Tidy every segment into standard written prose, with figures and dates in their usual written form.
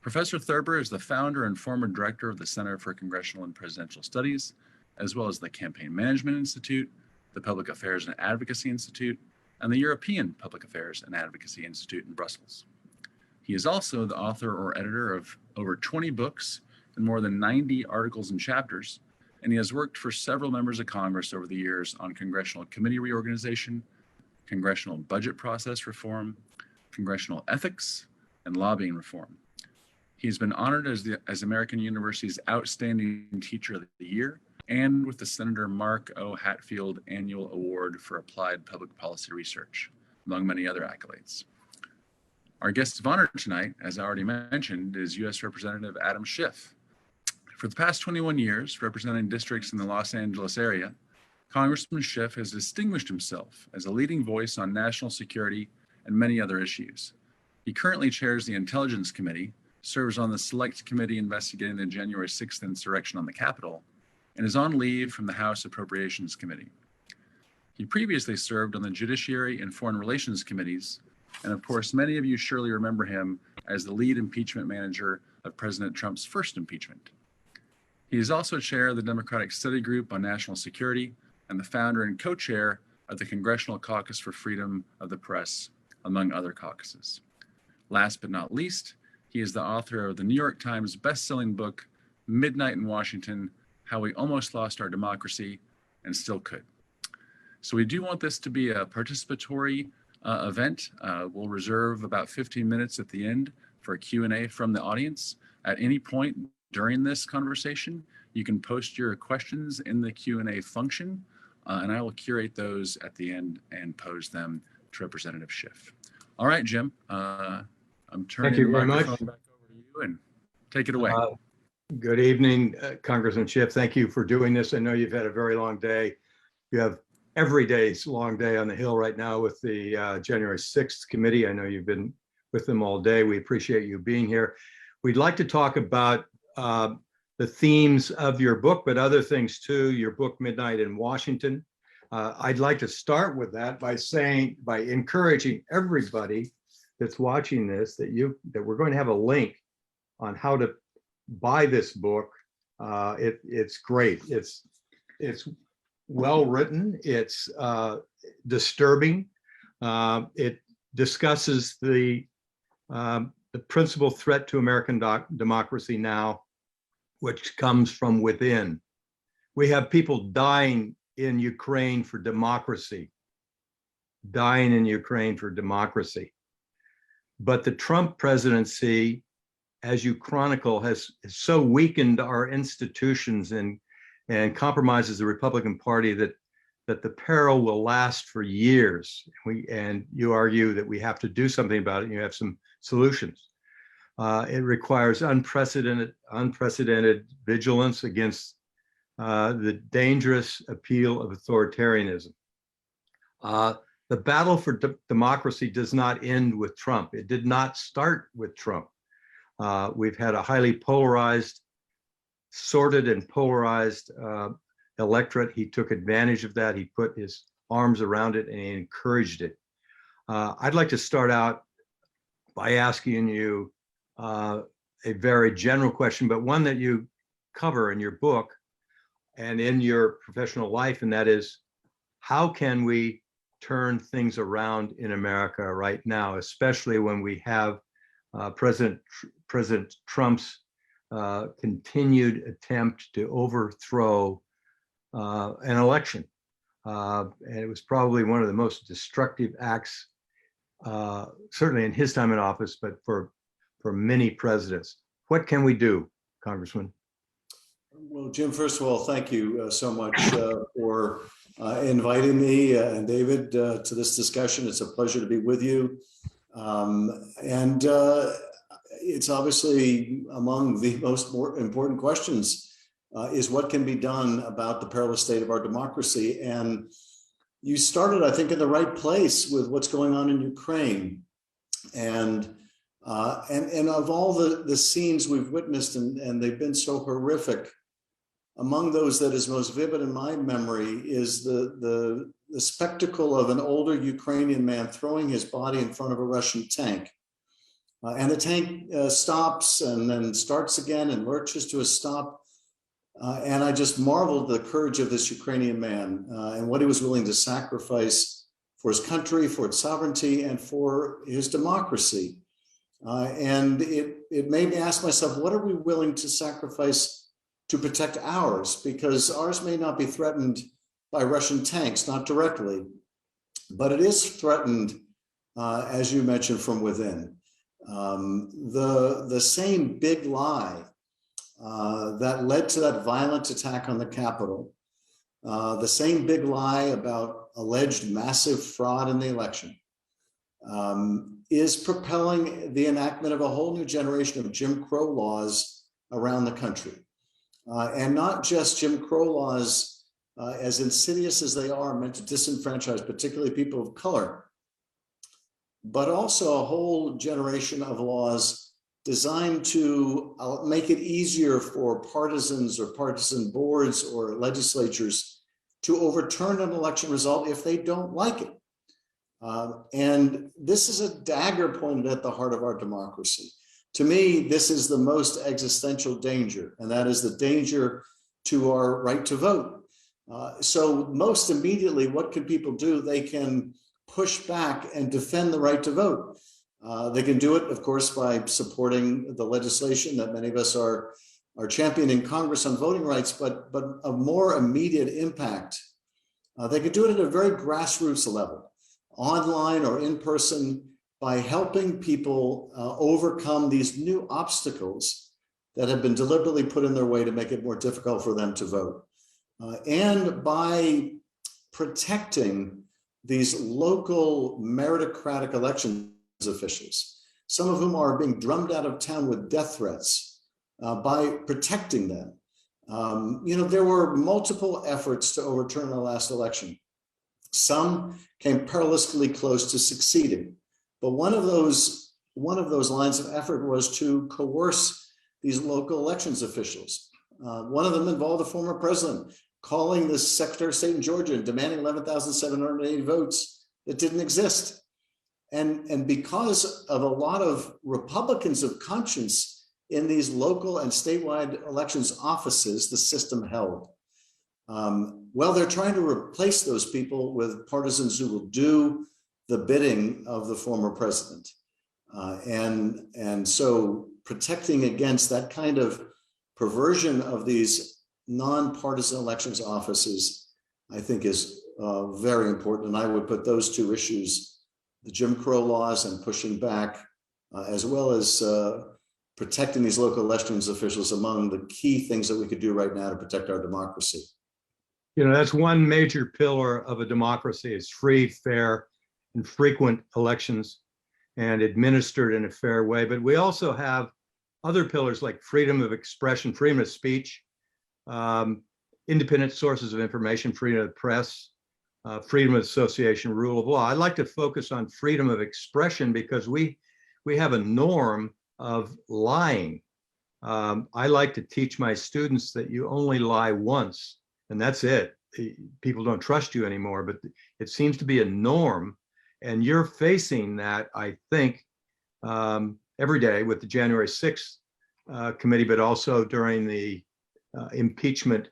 Professor Thurber is the founder and former director of the Center for Congressional and Presidential Studies, as well as the Campaign Management Institute, the Public Affairs and Advocacy Institute, and the European Public Affairs and Advocacy Institute in Brussels. He is also the author or editor of over 20 books and more than 90 articles and chapters, and he has worked for several members of Congress over the years on congressional committee reorganization, congressional budget process reform, congressional ethics, and lobbying reform. He's been honored as American University's Outstanding Teacher of the Year and with the Senator Mark O. Hatfield Annual Award for Applied Public Policy Research, among many other accolades. Our guest of honor tonight, as I already mentioned, is U.S. Representative Adam Schiff. For the past 21 years, representing districts in the Los Angeles area, Congressman Schiff has distinguished himself as a leading voice on national security and many other issues. He currently chairs the Intelligence Committee, serves on the Select Committee investigating the January 6th insurrection on the Capitol, and is on leave from the House Appropriations Committee. He previously served on the Judiciary and Foreign Relations Committees, and of course, many of you surely remember him as the lead impeachment manager of President Trump's first impeachment. He is also chair of the Democratic Study Group on National Security and the founder and co-chair of the Congressional Caucus for Freedom of the Press, among other caucuses. Last but not least, he is the author of the New York Times best-selling book, Midnight in Washington, How We Almost Lost Our Democracy and Still Could. So we do want this to be a participatory event. We'll reserve about 15 minutes at the end for a Q&A from the audience. At any point during this conversation, you can post your questions in the Q&A function, and I will curate those at the end and pose them to Representative Schiff. All right, Jim, I'm turning the microphone back over to you, and take it away. Good evening, Congressman Schiff. Thank you for doing this. I know you've had a very long day. You have every day's long day on the Hill right now with the January 6th committee. I know you've been with them all day. We appreciate you being here. We'd like to talk about the themes of your book, but other things too, your book, Midnight in Washington. I'd like to start with that by encouraging everybody that's watching this that we're going to have a link on how to buy this book. It's great. It's well written. It's disturbing. It discusses the principal threat to American democracy now, which comes from within. We have people dying in Ukraine for democracy, But the Trump presidency, as you chronicle, has so weakened our institutions and compromises the Republican Party that the peril will last for years. And you argue that we have to do something about it, and you have some solutions. It requires unprecedented vigilance against the dangerous appeal of authoritarianism. The battle for democracy does not end with Trump. It did not start with Trump. We've had a highly polarized, sorted and polarized electorate. He took advantage of that. He put his arms around it and he encouraged it. I'd like to start out by asking you a very general question, but one that you cover in your book and in your professional life, and that is, how can we turn things around in America right now, especially when we have President Trump's continued attempt to overthrow an election. And it was probably one of the most destructive acts, certainly in his time in office, but for many presidents. What can we do, Congressman? Well, Jim, first of all, thank you so much for inviting me and David to this discussion. It's a pleasure to be with you. And it's obviously among the most important questions is what can be done about the perilous state of our democracy. And you started, I think, in the right place with what's going on in Ukraine. And of all the scenes we've witnessed, and they've been so horrific, among those that is most vivid in my memory is the spectacle of an older Ukrainian man throwing his body in front of a Russian tank. And the tank stops and then starts again and lurches to a stop. And I just marveled at the courage of this Ukrainian man and what he was willing to sacrifice for his country, for its sovereignty, and for his democracy. And it made me ask myself, what are we willing to sacrifice to protect ours? Because ours may not be threatened by Russian tanks, not directly, but it is threatened, as you mentioned, from within. The same big lie that led to that violent attack on the Capitol, the same big lie about alleged massive fraud in the election, is propelling the enactment of a whole new generation of Jim Crow laws around the country. And not just Jim Crow laws, as insidious as they are, meant to disenfranchise particularly people of color, but also a whole generation of laws designed to make it easier for partisans or partisan boards or legislatures to overturn an election result if they don't like it. And this is a dagger pointed at the heart of our democracy. To me, this is the most existential danger, and that is the danger to our right to vote. So most immediately, what can people do? They can push back and defend the right to vote. They can do it, of course, by supporting the legislation that many of us are championing Congress on voting rights, but a more immediate impact. They can do it at a very grassroots level, online or in person, by helping people overcome these new obstacles that have been deliberately put in their way to make it more difficult for them to vote. And by protecting these local meritocratic elections officials, some of whom are being drummed out of town with death threats, by protecting them. There were multiple efforts to overturn the last election. Some came perilously close to succeeding, but one of those lines of effort was to coerce these local elections officials. One of them involved a former president calling the Secretary of State in Georgia and demanding 11,780 votes that didn't exist. And because of a lot of Republicans of conscience in these local and statewide elections offices, the system held. Well, they're trying to replace those people with partisans who will do the bidding of the former president. And so protecting against that kind of perversion of these nonpartisan elections offices, I think, is very important. And I would put those two issues, the Jim Crow laws and pushing back, as well as protecting these local elections officials, among the key things that we could do right now to protect our democracy. That's one major pillar of a democracy, is free, fair, and frequent elections, and administered in a fair way. But we also have other pillars like freedom of expression, freedom of speech, independent sources of information, freedom of the press, freedom of association, rule of law. I'd like to focus on freedom of expression because we have a norm of lying. I like to teach my students that you only lie once, and that's it. People don't trust you anymore, but it seems to be a norm. And you're facing that, I think, every day with the January 6th committee, but also during the impeachment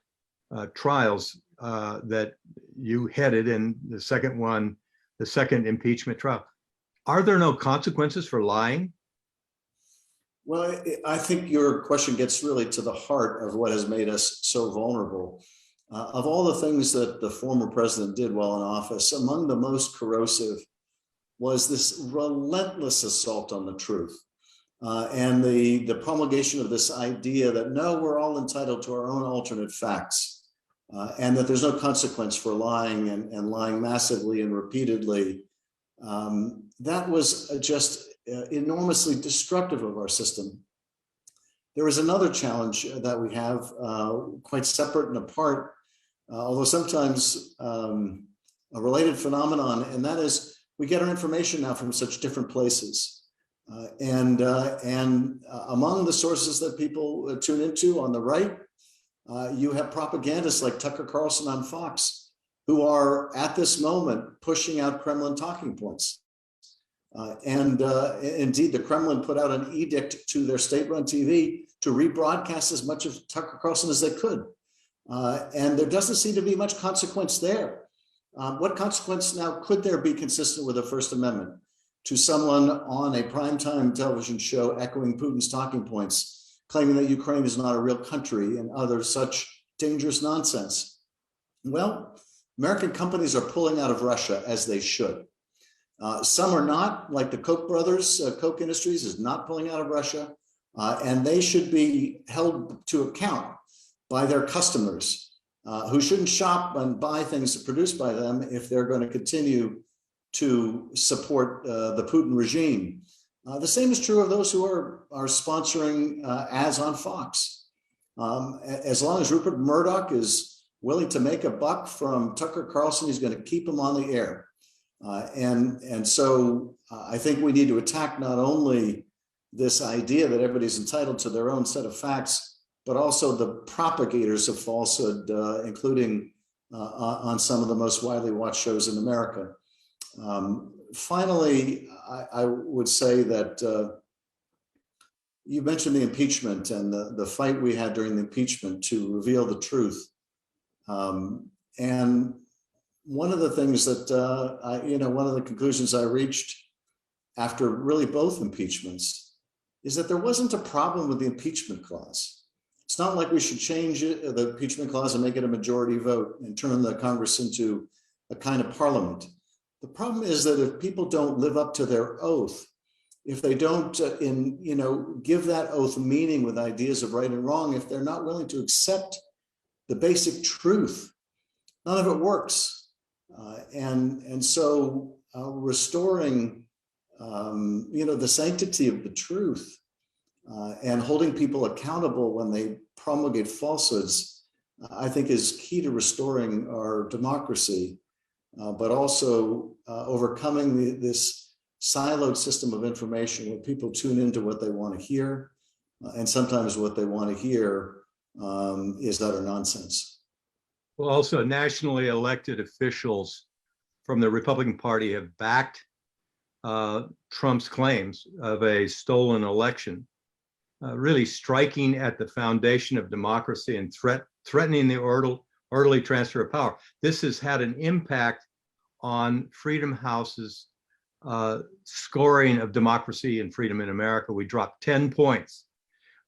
trials that you headed in the second impeachment trial. Are there no consequences for lying? Well, I think your question gets really to the heart of what has made us so vulnerable. Of all the things that the former president did while in office, among the most corrosive was this relentless assault on the truth. And the promulgation of this idea that, no, we're all entitled to our own alternate facts, and that there's no consequence for lying and lying massively and repeatedly. That was just enormously destructive of our system. There is another challenge that we have, quite separate and apart, although sometimes a related phenomenon, and that is we get our information now from such different places. And among the sources that people tune into on the right, you have propagandists like Tucker Carlson on Fox, who are at this moment pushing out Kremlin talking points. Indeed, the Kremlin put out an edict to their state-run TV to rebroadcast as much of Tucker Carlson as they could. And there doesn't seem to be much consequence there. What consequence now could there be consistent with the First Amendment to someone on a primetime television show echoing Putin's talking points, claiming that Ukraine is not a real country and other such dangerous nonsense? Well, American companies are pulling out of Russia, as they should. Some are not, like the Koch brothers. Koch Industries is not pulling out of Russia, and they should be held to account by their customers, who shouldn't shop and buy things produced by them if they're going to continue to support the Putin regime. The same is true of those who are sponsoring ads on Fox. As long as Rupert Murdoch is willing to make a buck from Tucker Carlson, he's going to keep him on the air. So I think we need to attack not only this idea that everybody's entitled to their own set of facts, but also the propagators of falsehood, including on some of the most widely watched shows in America. Finally, I would say that you mentioned the impeachment and the fight we had during the impeachment to reveal the truth. And one of the things that, one of the conclusions I reached after really both impeachments is that there wasn't a problem with the impeachment clause. It's not like we should change the impeachment clause and make it a majority vote and turn the Congress into a kind of parliament. The problem is that if people don't live up to their oath, if they don't give that oath meaning with ideas of right and wrong, if they're not willing to accept the basic truth, none of it works. So restoring, the sanctity of the truth and holding people accountable when they promulgate falsehoods, I think is key to restoring our democracy, but also overcoming this siloed system of information where people tune into what they want to hear, and sometimes what they want to hear is utter nonsense. Well, also nationally elected officials from the Republican Party have backed Trump's claims of a stolen election, really striking at the foundation of democracy and threatening the orderly transfer of power. This has had an impact on Freedom House's scoring of democracy and freedom in America. We dropped 10 points.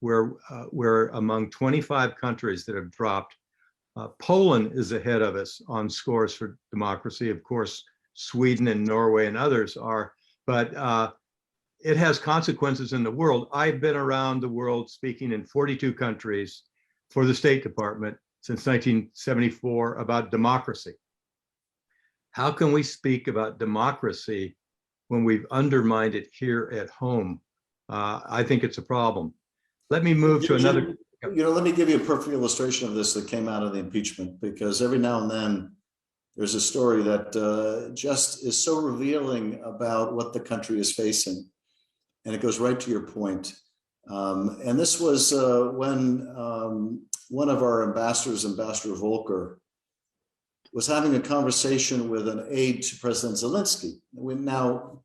We're among 25 countries that have dropped. Poland is ahead of us on scores for democracy. Of course, Sweden and Norway and others are, but it has consequences in the world. I've been around the world speaking in 42 countries for the State Department since 1974 about democracy. How can we speak about democracy when we've undermined it here at home? I think it's a problem. Let me move to another. Let me give you a perfect illustration of this that came out of the impeachment, because every now and then there's a story that just is so revealing about what the country is facing. And it goes right to your point. And this was when one of our ambassadors, Ambassador Volcker, was having a conversation with an aide to President Zelensky. Now,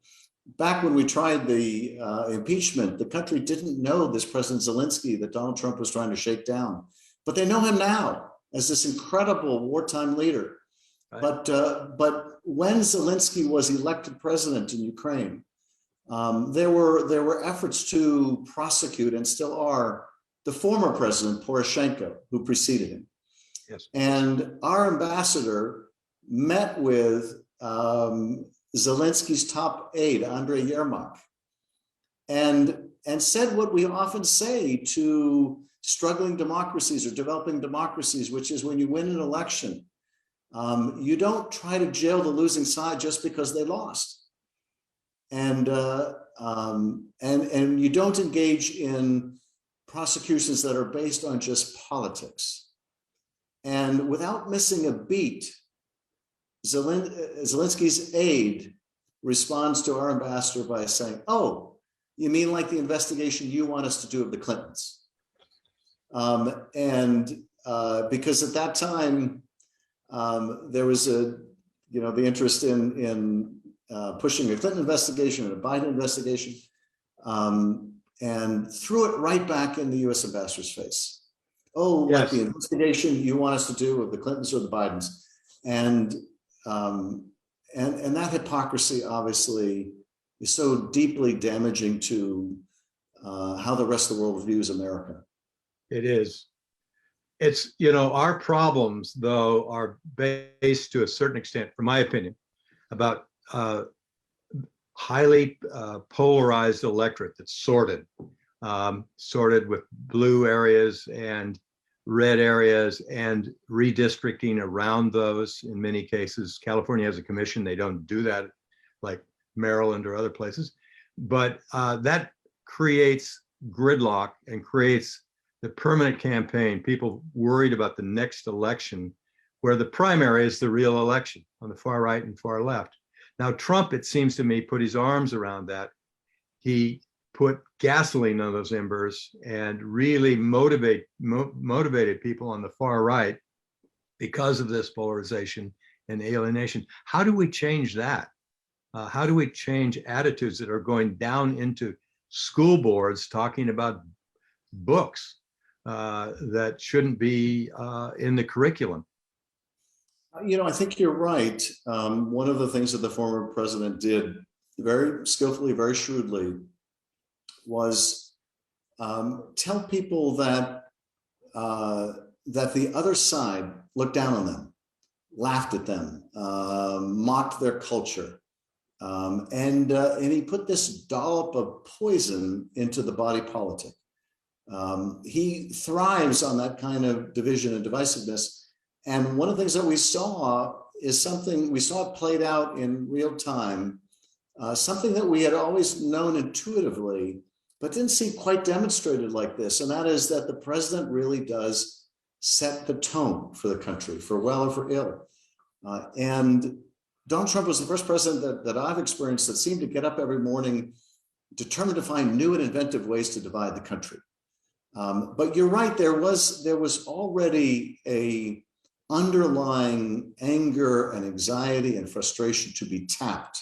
back when we tried the impeachment, the country didn't know this President Zelensky that Donald Trump was trying to shake down, but they know him now as this incredible wartime leader. Right. But when Zelensky was elected president in Ukraine, there were efforts to prosecute, and still are, the former president Poroshenko, who preceded him. Yes. And our ambassador met with Zelensky's top aide, Andrei Yermak, and said what we often say to struggling democracies or developing democracies, which is when you win an election, you don't try to jail the losing side just because they lost. And you don't engage in prosecutions that are based on just politics. And without missing a beat, Zelensky's aide responds to our ambassador by saying, "Oh, you mean like the investigation you want us to do of the Clintons?" Because at that time, there was the interest in pushing a Clinton investigation and a Biden investigation, and threw it right back in the U.S. ambassador's face. Oh, Yes. like the investigation you want us to do of the Clintons or the Bidens, and that hypocrisy obviously is so deeply damaging to how the rest of the world views America. It is. It's, you know, our problems, though, are based to a certain extent, from my opinion, about highly polarized electorate that's sorted with blue areas and red areas and redistricting around those. In many cases, California has a commission. They don't do that like Maryland or other places. But that creates gridlock and creates the permanent campaign, people worried about the next election, where the primary is the real election on the far right and far left. Now, Trump, it seems to me, put his arms around that. He put gasoline on those embers and really motivated people on the far right because of this polarization and alienation. How do we change that? How do we change attitudes that are going down into school boards talking about books that shouldn't be in the curriculum? You know, I think you're right. One of the things that the former president did very skillfully, very shrewdly, was tell people that the other side looked down on them, laughed at them, mocked their culture. And he put this dollop of poison into the body politic. He thrives on that kind of division and divisiveness. And one of the things that we saw is something, we saw it played out in real time, something that we had always known intuitively, but didn't see quite demonstrated like this. And that is that the president really does set the tone for the country, for well or for ill. And Donald Trump was the first president that I've experienced that seemed to get up every morning determined to find new and inventive ways to divide the country. But you're right, there was already a underlying anger and anxiety and frustration to be tapped.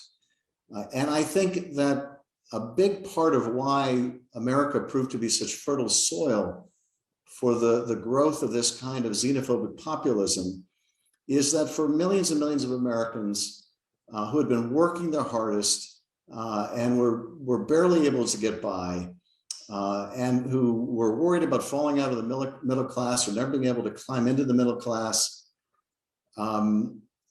And I think that a big part of why America proved to be such fertile soil for the growth of this kind of xenophobic populism is that for millions and millions of Americans who had been working their hardest and were barely able to get by, and who were worried about falling out of the middle class or never being able to climb into the middle class,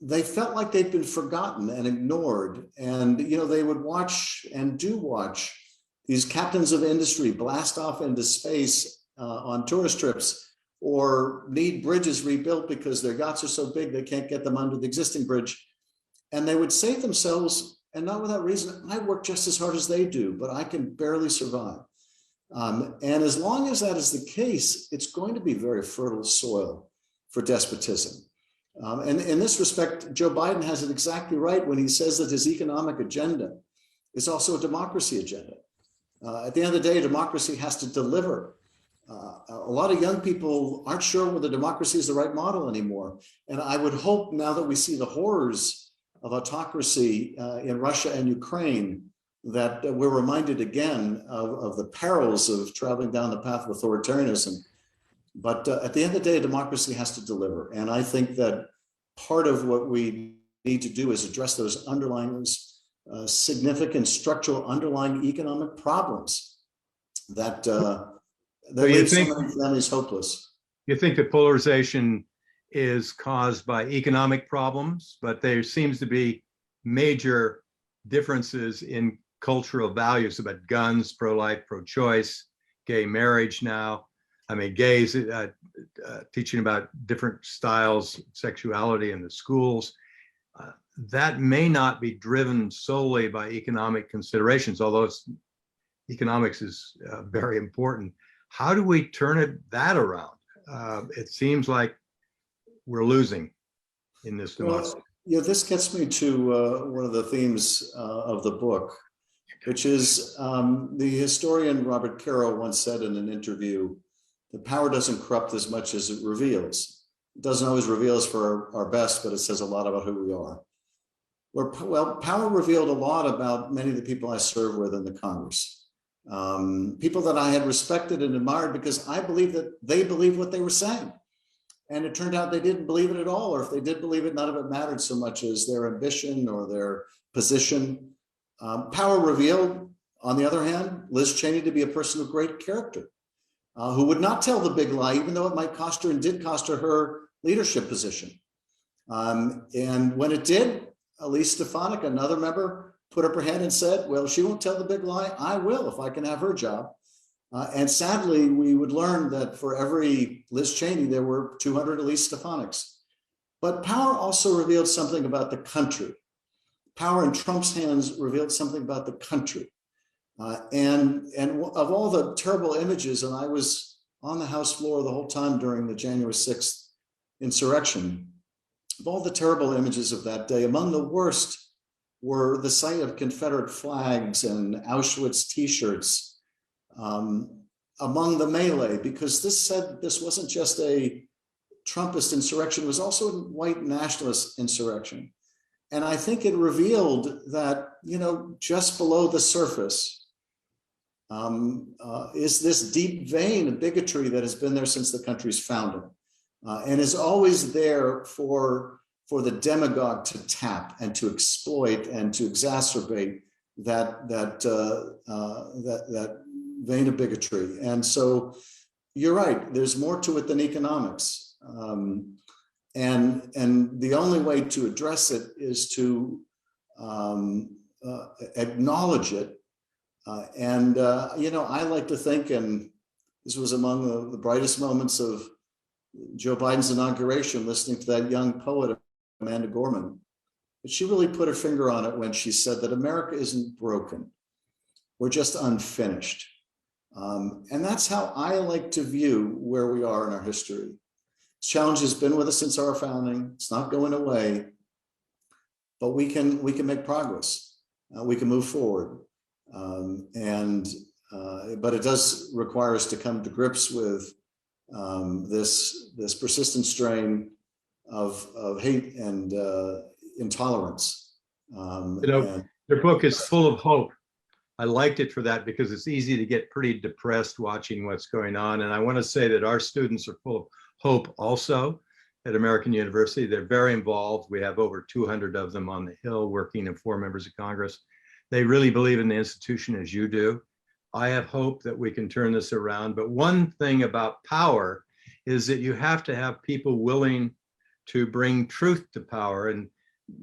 they felt like they'd been forgotten and ignored. And, you know, they would watch and do watch these captains of industry blast off into space on tourist trips, or need bridges rebuilt because their yachts are so big they can't get them under the existing bridge. And they would say to themselves, and not without reason, I work just as hard as they do, but I can barely survive. And as long as that is the case, it's going to be very fertile soil for despotism. And in this respect, Joe Biden has it exactly right when he says that his economic agenda is also a democracy agenda. At the end of the day, democracy has to deliver. A lot of young people aren't sure whether democracy is the right model anymore. And I would hope, now that we see the horrors of autocracy in Russia and Ukraine, that we're reminded again of the perils of traveling down the path of authoritarianism. But at the end of the day, democracy has to deliver. And I think that part of what we need to do is address those underlying significant structural underlying economic problems that leave so many families hopeless. You think that polarization is caused by economic problems, but there seems to be major differences in cultural values about guns, pro-life, pro-choice, gay marriage now. I mean, gays teaching about different styles, sexuality in the schools. That may not be driven solely by economic considerations, although economics is very important. How do we turn that around? It seems like we're losing in this democracy. Well, yeah, this gets me to one of the themes of the book, which is the historian Robert Caro once said in an interview, that power doesn't corrupt as much as it reveals. It doesn't always reveal us for our best, but it says a lot about who we are. well, power revealed a lot about many of the people I serve with in the Congress. People that I had respected and admired because I believed that they believed what they were saying. And it turned out they didn't believe it at all, or if they did believe it, none of it mattered so much as their ambition or their position. Power revealed, on the other hand, Liz Cheney to be a person of great character, who would not tell the big lie, even though it might cost her and did cost her leadership position. And when it did, Elise Stefanik, another member, put up her hand and said, well, she won't tell the big lie. I will if I can have her job. And sadly, we would learn that for every Liz Cheney, there were 200 Elise Stefaniks. But power also revealed something about the country. Power in Trump's hands revealed something about the country. And of all the terrible images, and I was on the House floor the whole time during the January 6th insurrection, of all the terrible images of that day, among the worst were the sight of Confederate flags and Auschwitz t-shirts among the melee, because this said this wasn't just a Trumpist insurrection, it was also a white nationalist insurrection. And I think it revealed that, just below the surface is this deep vein of bigotry that has been there since the country's founding. And is always there for the demagogue to tap and to exploit and to exacerbate that vein of bigotry. And so you're right, there's more to it than economics. And the only way to address it is to acknowledge it. I like to think, and this was among the brightest moments of Joe Biden's inauguration, listening to that young poet, Amanda Gorman. But she really put her finger on it when she said that America isn't broken. We're just unfinished. And that's how I like to view where we are in our history. This challenge has been with us since our founding. It's not going away, but we can make progress. We can move forward. But it does require us to come to grips with this persistent strain of hate and intolerance. Your book is full of hope. I liked it for that because it's easy to get pretty depressed watching what's going on. And I want to say that our students are full of hope also at American University. They're very involved. We have over 200 of them on the Hill working and 4 members of Congress. They really believe in the institution as you do. I have hope that we can turn this around. But one thing about power is that you have to have people willing to bring truth to power. And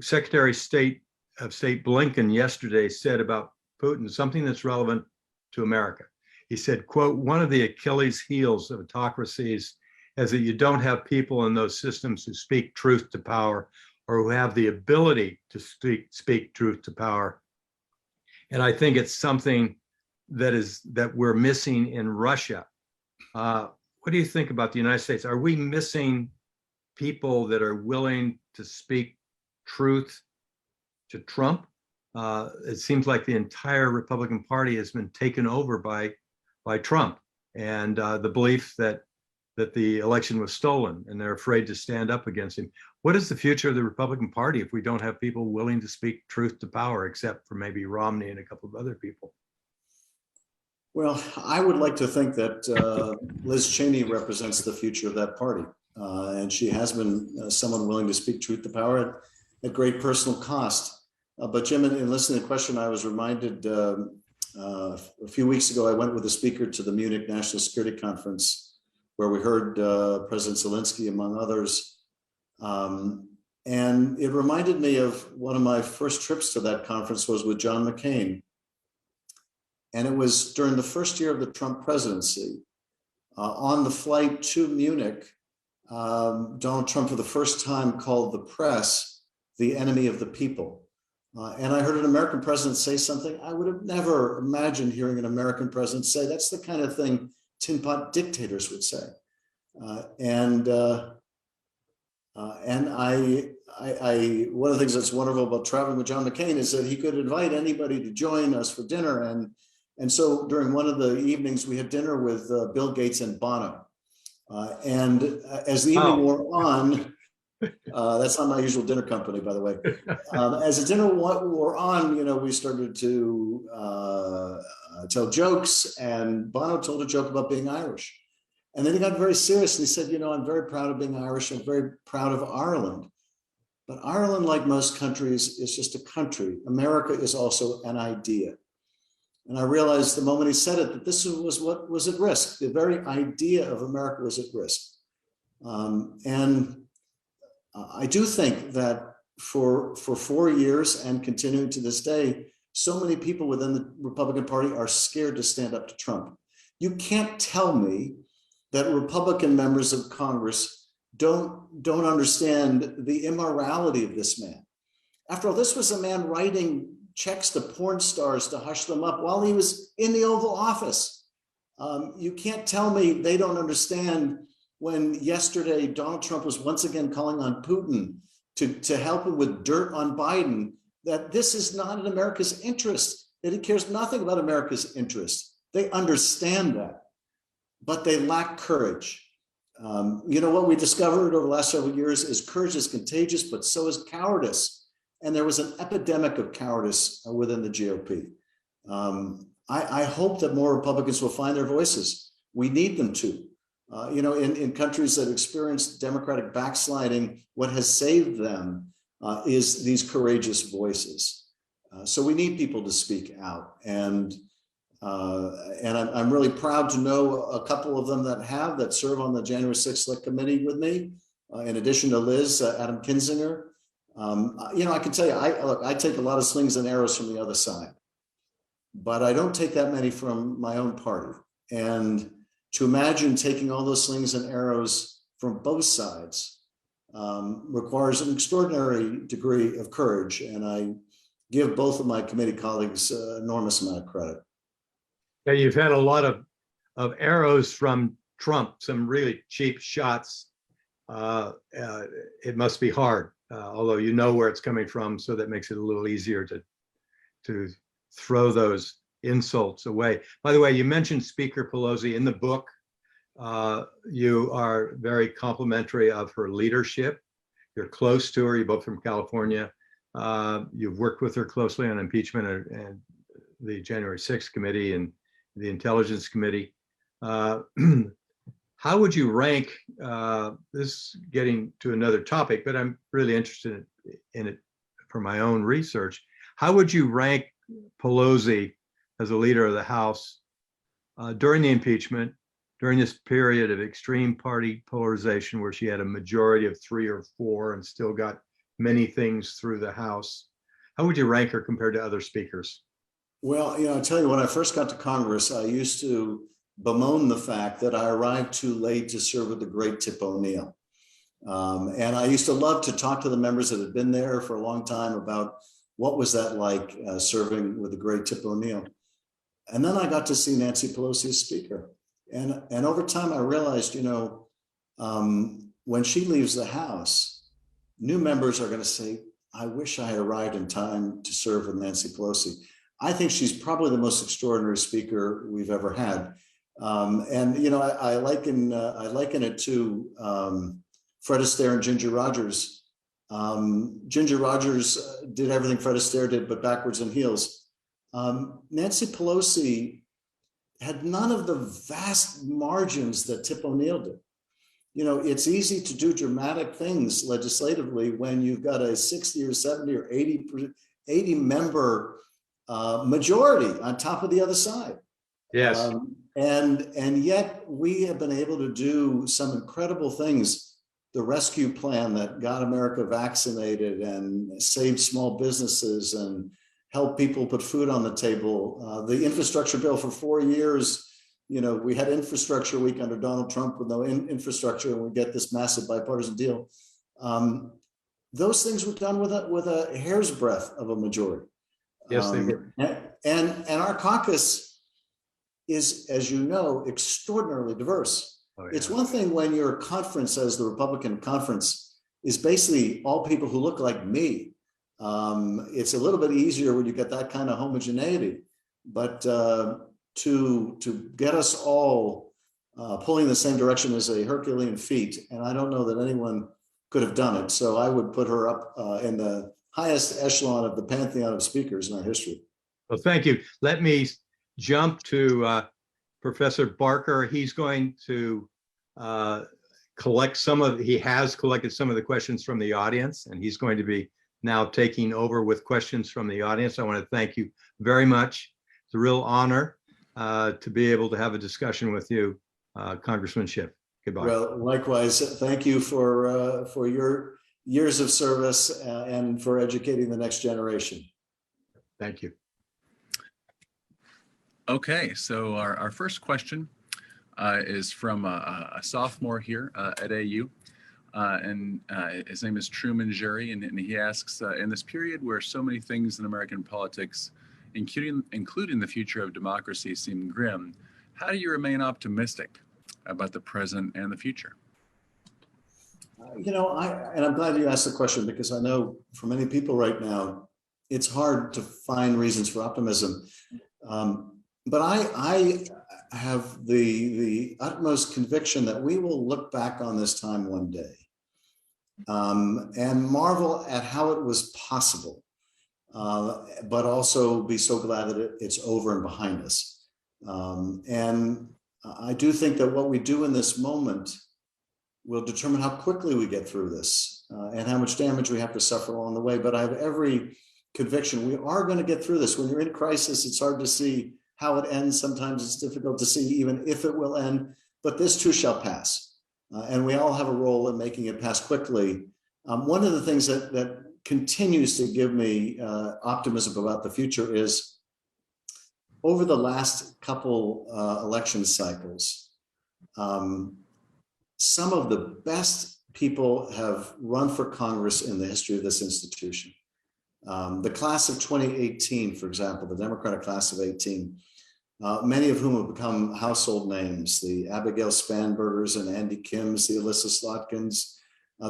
Secretary of State Blinken yesterday said about Putin something that's relevant to America. He said, quote, one of the Achilles heels of autocracies is that you don't have people in those systems who speak truth to power or who have the ability to speak truth to power. And I think it's something that we're missing in Russia. What do you think about the United States? Are we missing people that are willing to speak truth to Trump? It seems like the entire Republican Party has been taken over by Trump and the belief that the election was stolen, and they're afraid to stand up against him. What is the future of the Republican Party if we don't have people willing to speak truth to power, except for maybe Romney and a couple of other people? Well, I would like to think that Liz Cheney represents the future of that party. And she has been someone willing to speak truth to power at great personal cost. But Jim, in listening to the question, I was reminded a few weeks ago, I went with a speaker to the Munich National Security Conference, where we heard President Zelensky, among others. And it reminded me of one of my first trips to that conference was with John McCain. And it was during the first year of the Trump presidency. On the flight to Munich, Donald Trump for the first time called the press the enemy of the people. And I heard an American president say something I would have never imagined hearing an American president say. That's the kind of thing tin pot dictators would say. And one of the things that's wonderful about traveling with John McCain is that he could invite anybody to join us for dinner. And so during one of the evenings, we had dinner with Bill Gates and Bono. And as the evening wore on, That's not my usual dinner company, by the way. As the dinner wore on, we started to tell jokes, and Bono told a joke about being Irish. And then he got very serious and he said, I'm very proud of being Irish. I'm very proud of Ireland. But Ireland, like most countries, is just a country. America is also an idea. And I realized the moment he said it, that this was what was at risk. The very idea of America was at risk. And I do think that for 4 years and continuing to this day, so many people within the Republican Party are scared to stand up to Trump. You can't tell me that Republican members of Congress don't understand the immorality of this man. After all, this was a man writing checks to porn stars to hush them up while he was in the Oval Office. You can't tell me they don't understand when yesterday Donald Trump was once again calling on Putin to help him with dirt on Biden, that this is not in America's interest, that he cares nothing about America's interest. They understand that, but they lack courage. What we discovered over the last several years is courage is contagious, but so is cowardice. And there was an epidemic of cowardice within the GOP. I hope that more Republicans will find their voices. We need them to. In countries that experience democratic backsliding, what has saved them is these courageous voices. So we need people to speak out. And I'm really proud to know a couple of them that serve on the January 6th Select Committee with me, in addition to Liz, Adam Kinzinger. I can tell you, I take a lot of slings and arrows from the other side, but I don't take that many from my own party. And to imagine taking all those slings and arrows from both sides requires an extraordinary degree of courage. And I give both of my committee colleagues an enormous amount of credit. Yeah, you've had a lot of arrows from Trump, some really cheap shots. It must be hard, although you know where it's coming from, so that makes it a little easier to throw those insults away. By the way, you mentioned Speaker Pelosi in the book. You are very complimentary of her leadership. You're close to her. You're both from California. You've worked with her closely on impeachment and the January 6th committee and the Intelligence Committee. How would you rank, this getting to another topic, but I'm really interested in it for my own research. How would you rank Pelosi as a leader of the House during the impeachment, during this period of extreme party polarization where she had a majority of 3 or 4 and still got many things through the House? How would you rank her compared to other speakers? Well, I'll tell you, when I first got to Congress, I used to bemoan the fact that I arrived too late to serve with the great Tip O'Neill. And I used to love to talk to the members that had been there for a long time about what was that like, serving with the great Tip O'Neill. And then I got to see Nancy Pelosi as Speaker. And over time, I realized, when she leaves the House, new members are going to say, I wish I had arrived in time to serve with Nancy Pelosi. I think she's probably the most extraordinary speaker we've ever had. I liken it to Fred Astaire and Ginger Rogers. Ginger Rogers did everything Fred Astaire did, but backwards and heels. Nancy Pelosi had none of the vast margins that Tip O'Neill did. It's easy to do dramatic things legislatively when you've got a 60 or 70 or 80 member majority on top of the other side. Yes. And yet we have been able to do some incredible things. The rescue plan that got America vaccinated and saved small businesses and helped people put food on the table. The infrastructure bill for 4 years, we had infrastructure week under Donald Trump with no infrastructure, and we get this massive bipartisan deal. Those things were done with a hair's breadth of a majority. Yes, they were. And our caucus is, as you know, extraordinarily diverse. Oh, yeah. It's one thing when your conference, as the Republican conference, is basically all people who look like me. It's a little bit easier when you get that kind of homogeneity. But to get us all pulling the same direction is a Herculean feat. And I don't know that anyone could have done it. So I would put her up in the highest echelon of the pantheon of speakers in our history. Well, thank you. Let me jump to Professor Barker. He's going to he has collected some of the questions from the audience, and he's going to be now taking over with questions from the audience. I want to thank you very much. It's a real honor to be able to have a discussion with you, Congressman Schiff. Goodbye. Well, likewise, thank you for your years of service and for educating the next generation. Thank you. Okay, so our first question is from a sophomore here at AU, and his name is Truman Jury, and he asks, in this period where so many things in American politics, including the future of democracy, seem grim, how do you remain optimistic about the present and the future? You know, and I'm glad you asked the question, because I know for many people right now, it's hard to find reasons for optimism. But I have the utmost conviction that we will look back on this time one day and marvel at how it was possible, but also be so glad that it's over and behind us. And I do think that what we do in this moment will determine how quickly we get through this and how much damage we have to suffer along the way. But I have every conviction we are going to get through this. When you're in crisis, it's hard to see how it ends. Sometimes it's difficult to see even if it will end, but this too shall pass. And we all have a role in making it pass quickly. One of the things that continues to give me optimism about the future is over the last couple election cycles, some of the best people have run for Congress in the history of this institution. The class of 2018, for example, the Democratic class of 18, many of whom have become household names, the Abigail Spanbergers and Andy Kims, the Alyssa Slotkins,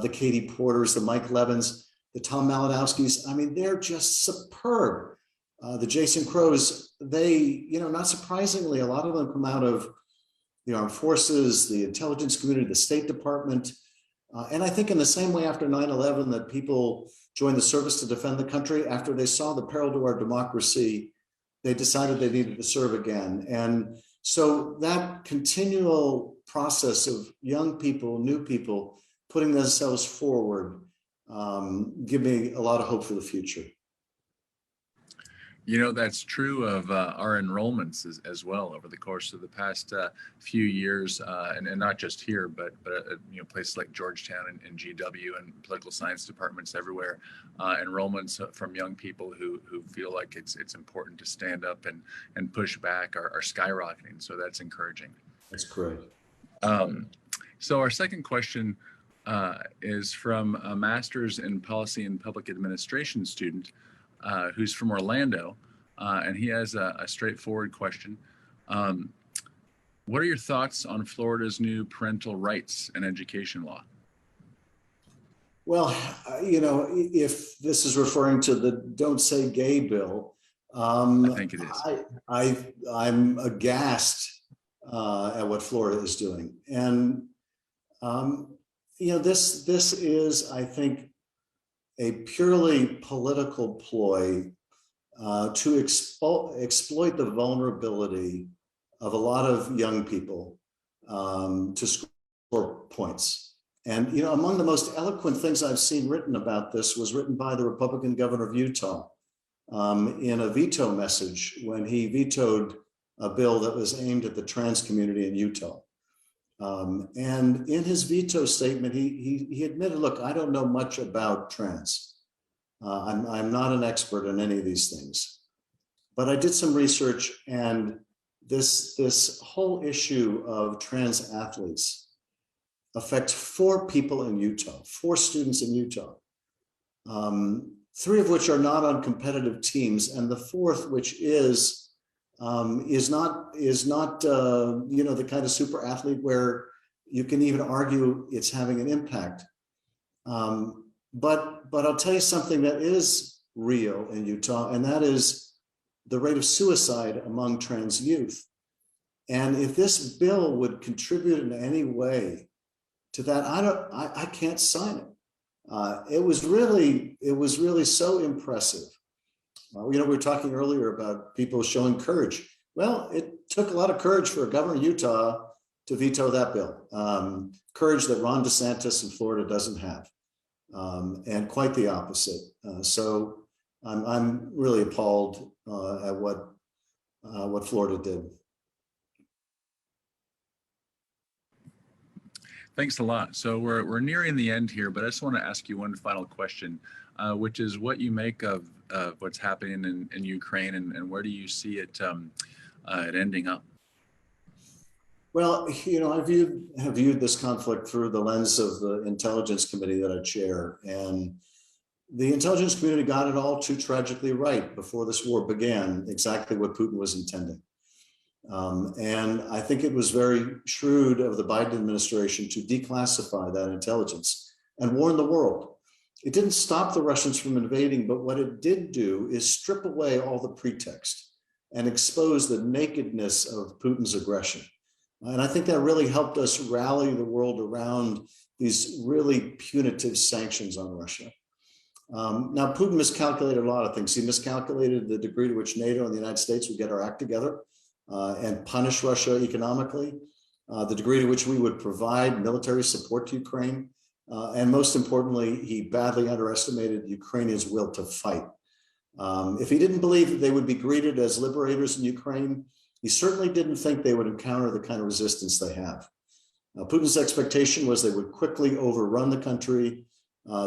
the Katie Porters, the Mike Levins, the Tom Malinowskis. I mean, they're just superb. The Jason Crows, they, not surprisingly, a lot of them come out of the armed forces, the intelligence community, the State Department. And I think in the same way after 9/11 that people joined the service to defend the country, after they saw the peril to our democracy, they decided they needed to serve again. And so that continual process of young people, new people, putting themselves forward, give me a lot of hope for the future. That's true of our enrollments as well over the course of the past few years, and not just here, but places like Georgetown and GW and political science departments everywhere. Enrollments from young people who feel like it's important to stand up and push back are skyrocketing. So that's encouraging. That's great. So our second question is from a master's in policy and public administration student who's from Orlando, and he has a straightforward question. What are your thoughts on Florida's new parental rights and education law? Well, if this is referring to the Don't Say Gay bill, I think it is. I'm aghast at what Florida is doing. And, this is, I think, a purely political ploy to exploit the vulnerability of a lot of young people to score points. And, among the most eloquent things I've seen written about this was written by the Republican governor of Utah in a veto message when he vetoed a bill that was aimed at the trans community in Utah. And in his veto statement, he admitted, look, I don't know much about trans. I'm not an expert in any of these things, but I did some research, and this whole issue of trans athletes affects 4 people in Utah, 4 students in Utah, 3 of which are not on competitive teams, and the 4th, which is not the kind of super athlete where you can even argue it's having an impact. But I'll tell you something that is real in Utah, and that is the rate of suicide among trans youth. And if this bill would contribute in any way to that, I can't sign it. it was really so impressive. We were talking earlier about people showing courage. Well, it took a lot of courage for Governor of Utah to veto that bill. Courage that Ron DeSantis in Florida doesn't have, and quite the opposite. So I'm really appalled at what Florida did. Thanks a lot. So we're nearing the end here, but I just want to ask you one final question, which is what you make of what's happening in Ukraine, and where do you see it ending up? Well, I have viewed this conflict through the lens of the Intelligence Committee that I chair, and the intelligence community got it all too tragically right before this war began, exactly what Putin was intending. And I think it was very shrewd of the Biden administration to declassify that intelligence and warn the world. It didn't stop the Russians from invading, but what it did do is strip away all the pretext and expose the nakedness of Putin's aggression. And I think that really helped us rally the world around these really punitive sanctions on Russia. Now, Putin miscalculated a lot of things. He miscalculated the degree to which NATO and the United States would get our act together and punish Russia economically, the degree to which we would provide military support to Ukraine. And most importantly, he badly underestimated Ukrainians' will to fight. If he didn't believe that they would be greeted as liberators in Ukraine, he certainly didn't think they would encounter the kind of resistance they have. Putin's expectation was they would quickly overrun the country.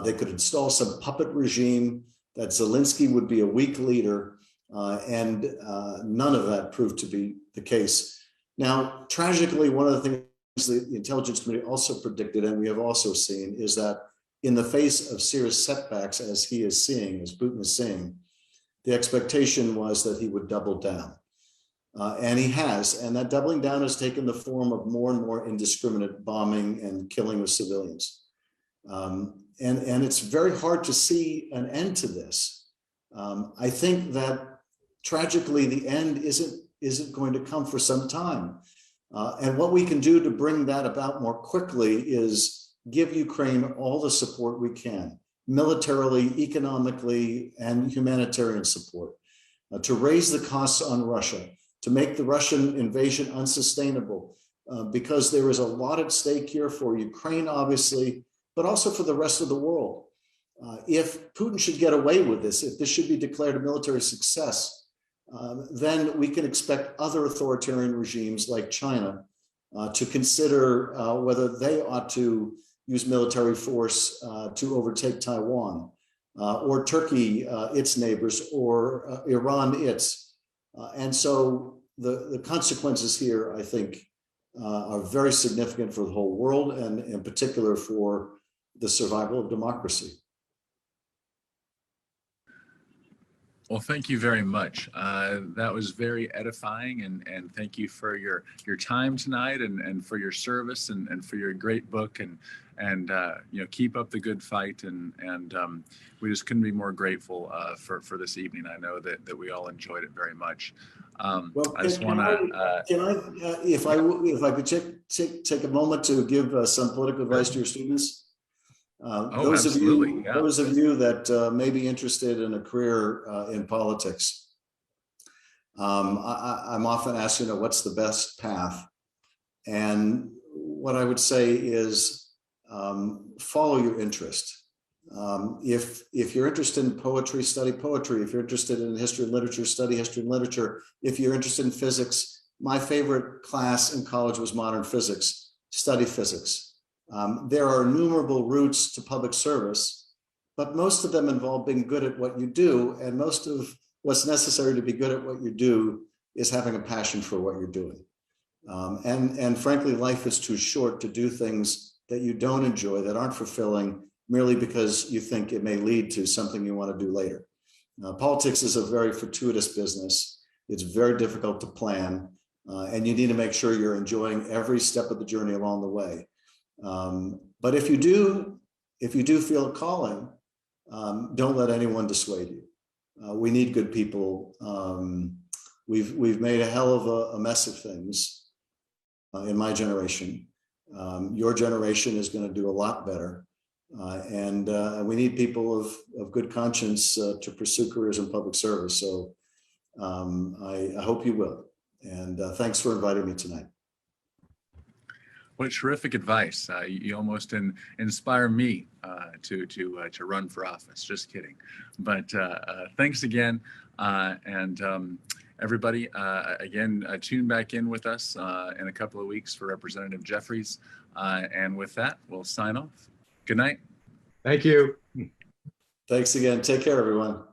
They could install some puppet regime, that Zelensky would be a weak leader, and none of that proved to be the case. Now, tragically, one of the things the Intelligence Committee also predicted, and we have also seen, is that in the face of serious setbacks, as he is seeing, as Putin is seeing, the expectation was that he would double down. And he has, and that doubling down has taken the form of more and more indiscriminate bombing and killing of civilians. And it's very hard to see an end to this. I think that tragically the end isn't going to come for some time. And what we can do to bring that about more quickly is give Ukraine all the support we can, militarily, economically, and humanitarian support, to raise the costs on Russia, to make the Russian invasion unsustainable, because there is a lot at stake here for Ukraine, obviously, but also for the rest of the world. If Putin should get away with this, if this should be declared a military success, then we can expect other authoritarian regimes like China to consider whether they ought to use military force to overtake Taiwan, or Turkey, its neighbors, or Iran, its. And so the consequences here, I think, are very significant for the whole world, and in particular for the survival of democracy. Well, thank you very much. That was very edifying, and thank you for your time tonight, and for your service, and for your great book, and keep up the good fight, and we just couldn't be more grateful for this evening. I know that we all enjoyed it very much. Well, I just want to. If I could take a moment to give some political advice to your students. Those of you that may be interested in a career in politics, I'm often asked, what's the best path? And what I would say is follow your interest. If you're interested in poetry, study poetry. If you're interested in history and literature, study history and literature. If you're interested in physics, my favorite class in college was modern physics. Study physics. There are innumerable routes to public service, but most of them involve being good at what you do. And most of what's necessary to be good at what you do is having a passion for what you're doing. And frankly, life is too short to do things that you don't enjoy, that aren't fulfilling, merely because you think it may lead to something you want to do later. Politics is a very fortuitous business. It's very difficult to plan, and you need to make sure you're enjoying every step of the journey along the way. But if you do feel a calling, don't let anyone dissuade you. We need good people. We've made a hell of a mess of things in my generation. Your generation is going to do a lot better. And we need people of good conscience to pursue careers in public service. So I hope you will. And thanks for inviting me tonight. What terrific advice! You almost inspire me to run for office. Just kidding, but thanks again, and everybody again tune back in with us in a couple of weeks for Representative Jeffries, and with that we'll sign off. Good night. Thank you. Thanks again. Take care, everyone.